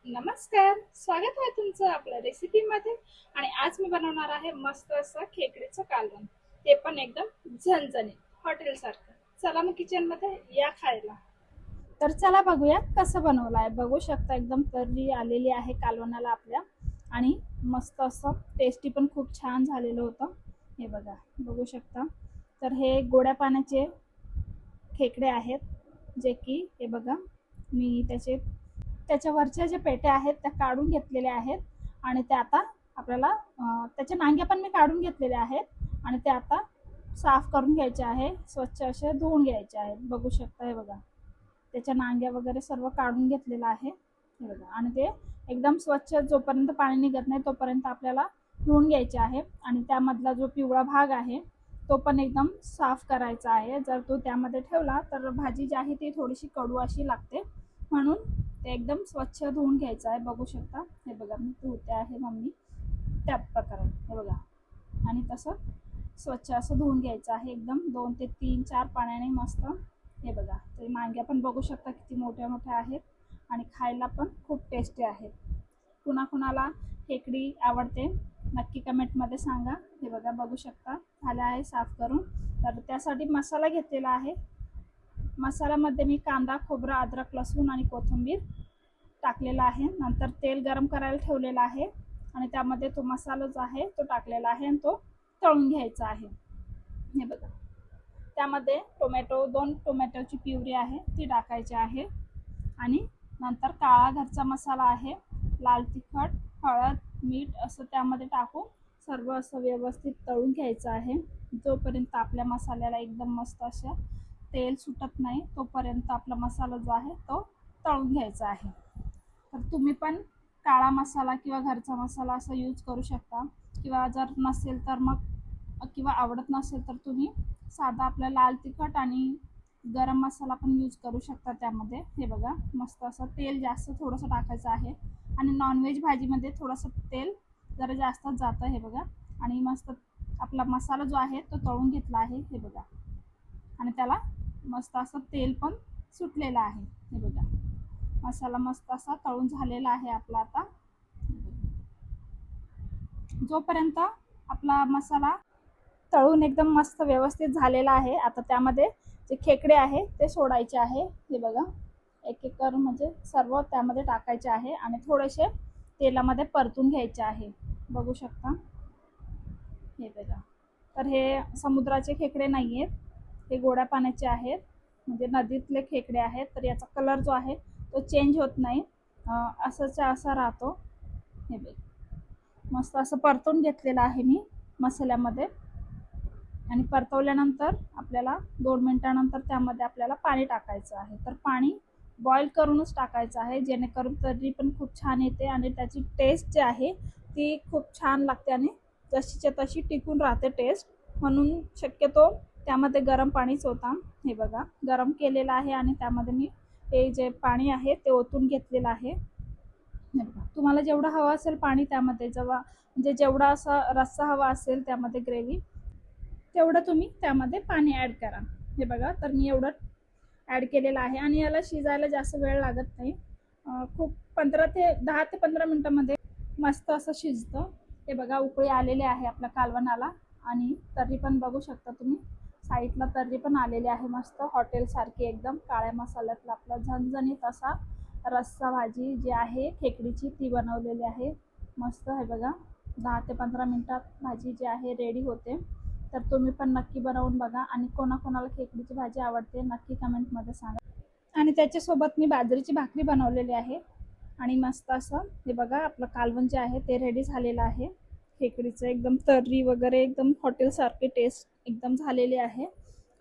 नमस्कार, स्वागत आहे तुमचं आपल्या रेसिपीमध्ये. आणि आज मी बनवणार आहे मस्त असं खेकडीचं कालवण, ते पण एकदम झणझणीत हॉटेल सारखं. चला मग किचन मध्ये या खायला. तर चला बघूया कसं बनवलं आहे. बघू शकता एकदम तर्री आलेली आहे कालवणाला आपल्या. आणि मस्त असं टेस्टी पण खूप छान झालेलं होतं. हे बघा, बघू शकता. तर हे गोड्या पाण्याचे खेकडे आहेत, जे की हे बघा, मी त्याच्या वरच्या जे पेट्या आहेत त्या काढून घेतलेल्या आहेत. आणि त्या आता आपल्याला त्याच्या नांग्या पण मी काढून घेतलेल्या आहेत. आणि ते आता साफ करून घ्यायचे आहे, स्वच्छ असे धुवून घ्यायचे आहेत. बघू शकता, हे बघा, त्याच्या नांग्या वगैरे सर्व काढून घेतलेलं आहे. हे बघा, आणि ते एकदम स्वच्छ, जोपर्यंत पाणी निघत नाही तोपर्यंत आपल्याला धुवून घ्यायचे आहे. आणि त्यामधला जो पिवळा भाग आहे तो पण एकदम साफ करायचा आहे. जर तो त्यामध्ये ठेवला तर भाजी जी आहे ती थोडीशी कडू अशी लागते, म्हणून ते एकदम स्वच्छ धुवून घ्यायचं आहे. बघू शकता, हे बघा, मी धुते आहे मम्मी त्या प्रकारे. हे बघा, आणि तसं स्वच्छ असं धुवून घ्यायचं आहे एकदम 2 ते 3-4 पाण्याने मस्त. हे बघा, ते मांग्या पण बघू शकता किती मोठ्या मोठ्या आहेत आणि खायला पण खूप टेस्टी आहेत. कुणाकुणाला खेकडी आवडते नक्की कमेंटमध्ये सांगा. हे बघा, बघू शकता झालं आहे साफ करून. तर त्यासाठी मसाला घेतलेला आहे. मसाल्यामध्ये मी कांदा, खोबरं, अद्रक, लसूण आणि कोथिंबीर टाकलेला आहे. नंतर तेल गरम करायला ठेवलेला आहे आणि त्यामध्ये तो मसाला जो आहे तो टाकलेला आहे आणि तो तळून घ्यायचा आहे. हे बघा, त्यामध्ये दोन टोमॅटोची प्युरी आहे ती टाकायची आहे. आणि नंतर काळा घरचा मसाला आहे, लाल तिखट, हळद, मीठ असं त्यामध्ये टाकून सर्व असं व्यवस्थित तळून घ्यायचं आहे. जोपर्यंत आपल्या मसाल्याला एकदम मस्त असं तेल सुटत नाही तोपर्यंत आपला मसाला जो आहे तो तळून घ्यायचा आहे. तर तुम्ही पण काळा मसाला किंवा घरचा मसाला असं यूज करू शकता, किंवा जर नसेल तर मग, किंवा आवडत नसेल तर तुम्ही साधा आपला लाल तिखट आणि गरम मसाला पण यूज करू शकता त्यामध्ये. हे बघा, मस्त असं तेल जास्त थोडंसं टाकायचं आहे. आणि नॉनव्हेज भाजीमध्ये थोडंसं तेल जरा जास्तच जातं. हे बघा, आणि मस्त आपला मसाला जो आहे तो तळून घेतला आहे. हे बघा, आणि त्याला मस्त असं तेल पण सुटलेलं आहे. हे बघा, मसाला मस्त असा तळून झालेला आहे आपला. आता जोपर्यंत आपला मसाला तळून एकदम मस्त व्यवस्थित झालेला आहे, आता त्यामध्ये जे खेकडे आहे ते सोडायचे आहे. हे बघा, एक एक करून म्हणजे सर्व त्यामध्ये टाकायचे आहे आणि थोडेसे तेलामध्ये परतून घ्यायचे आहे. बघू शकता, हे बघा. तर हे समुद्राचे खेकडे नाही आहेत, हे गोड्या पाण्याचे आहेत, म्हणजे नदीतले खेकडे आहेत. तर याचा कलर जो आहे तो चेंज होत नाही, असाच्या असा राहतो. हे बघ, मस्त असं परतून घेतलेलं आहे मी मसाल्यामध्ये. आणि परतवल्यानंतर आपल्याला 2 मिनिटानंतर त्यामध्ये आपल्याला पाणी टाकायचं आहे. तर पाणी बॉईल करूनच टाकायचं आहे, जेणेकरून तर्री पण खूप छान येते आणि त्याची टेस्ट जी आहे ती खूप छान लागते आणि जशीच्या तशी टिकून राहते टेस्ट. म्हणून शक्यतो त्यामध्ये गरम पाणीच होता. हे बघा, गरम केलेलं आहे आणि त्यामध्ये मी हे जे पाणी आहे ते ओतून घेतलेलं आहे. तुम्हाला जेवढं हवं असेल पाणी त्यामध्ये, म्हणजे जेवढा असा रस्सा हवा असेल त्यामध्ये ग्रेव्ही, तेवढं तुम्ही त्यामध्ये पाणी ॲड करा. हे बघा, तर मी एवढं ॲड केलेलं आहे. आणि याला शिजायला जास्त वेळ लागत नाही, खूप 10 ते 15 मिनटामध्ये मस्त असं शिजतं. हे बघा, उकळी आलेली आहे आपल्या कालवणाला. आणि तर्री पण बघू शकता तुम्ही, साईडला तर्री पण आलेली आहे मस्त हॉटेलसारखी एकदम. काळ्या मसाल्यातला आपला झणझणीत असा रस्सा भाजी जी आहे खेकडीची ती बनवलेली आहे मस्त. हे बघा, 10 ते 15 मिनटात भाजी जी आहे रेडी होते. तर तुम्ही पण नक्की बनवून बघा. आणि कोणाकोणाला खेकडीची भाजी आवडते नक्की कमेंटमध्ये सांगा. आणि त्याच्यासोबत मी बाजरीची भाकरी बनवलेली आहे. आणि मस्त असं हे बघा, आपलं कालवण जे आहे ते रेडी झालेलं आहे. खेकडीचं एकदम तर्री वगैरे एकदम हॉटेलसारखे टेस्ट एकदम झालेली आहे.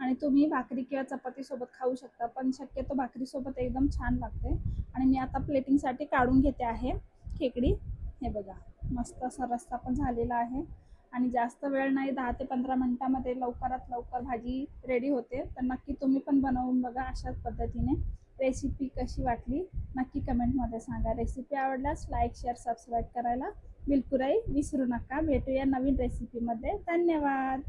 आणि तुम्ही भाकरी किंवा चपातीसोबत खाऊ शकता, पण शक्यतो भाकरीसोबत एकदम छान लागते. आणि मी आता प्लेटिंगसाठी काढून घेते आहे खेकडी. हे बघा, मस्त असा रस्सा पण झालेला आहे. आणि जास्त वेळ नाही, 10 ते 15 मिनटामध्ये लवकरात लवकर भाजी रेडी होते. तर नक्की तुम्ही पण बनवून बघा अशाच पद्धतीने. रेसिपी कशी वाटली नक्की कमेंटमध्ये सांगा. रेसिपी आवडल्यास लाईक, शेअर, सबस्क्राईब करायला बिलकुलही विसरू नका. भेटूया नवीन रेसिपीमध्ये. धन्यवाद.